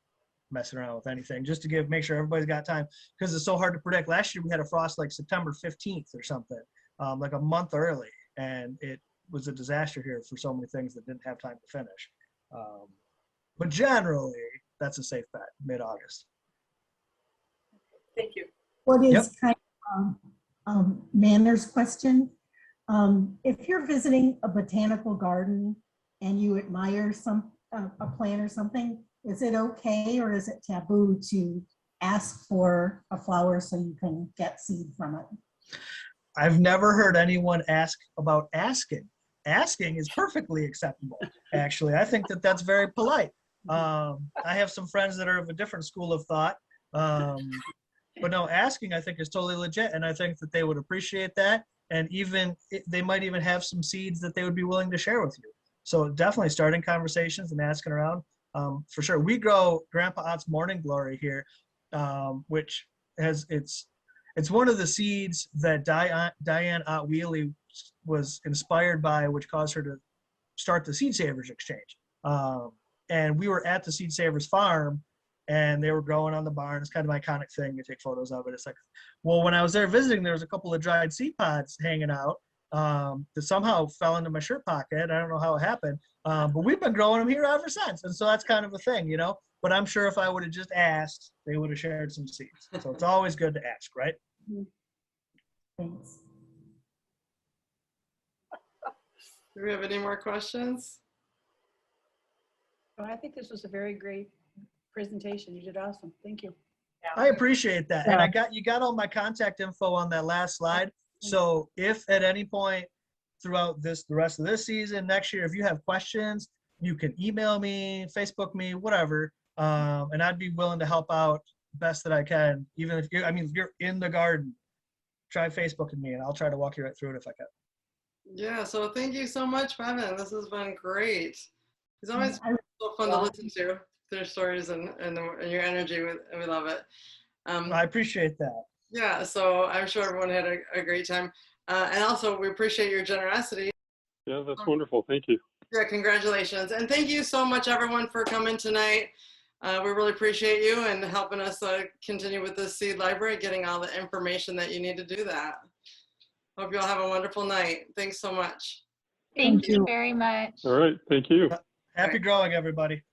messing around with anything, just to make sure everybody's got time, because it's so hard to predict. Last year we had a frost like September 15th or something, like a month early, and it was a disaster here for so many things that didn't have time to finish. But generally, that's a safe bet, mid-August. Thank you. What is Yep. kind of Manner's question? If you're visiting a botanical garden and you admire a plant or something, is it okay or is it taboo to ask for a flower so you can get seed from it? I've never heard anyone ask about asking. Asking is perfectly acceptable, actually. I think that that's very polite. I have some friends that are of a different school of thought. But no, asking I think is totally legit, and I think that they would appreciate that, and they might even have some seeds that they would be willing to share with you. So definitely starting conversations and asking around, for sure. We grow Grandpa Ott's Morning Glory here, which it's one of the seeds that Diane Ott Wheely was inspired by, which caused her to start the Seed Savers Exchange. And we were at the Seed Savers farm, and they were growing on the barn. It's kind of an iconic thing. You take photos of it. It's like, well, when I was there visiting, there was a couple of dried seed pods hanging out, that somehow fell into my shirt pocket. I don't know how it happened, but we've been growing them here ever since. And so that's kind of a thing, you know. But I'm sure if I would have just asked, they would have shared some seeds. So it's always good to ask, right? Thanks. Do we have any more questions? Well, I think this was a very great presentation. You did awesome. Thank you. I appreciate that. And you got all my contact info on that last slide. So if at any point throughout the rest of this season, next year, if you have questions, you can email me, Facebook me, whatever. And I'd be willing to help out best that I can. Even if if you're in the garden, try Facebooking me and I'll try to walk you right through it if I can. Yeah, so thank you so much, Bevin. This has been great. It's always so fun to listen to their stories and your energy. We love it. I appreciate that. Yeah, so I'm sure everyone had a great time. And also, we appreciate your generosity. Yeah, that's wonderful. Thank you. Yeah, congratulations. And thank you so much, everyone, for coming tonight. We really appreciate you and helping us continue with this seed library, getting all the information that you need to do that. Hope you all have a wonderful night. Thanks so much. Thank you very much. All right. Thank you. Happy growing, everybody.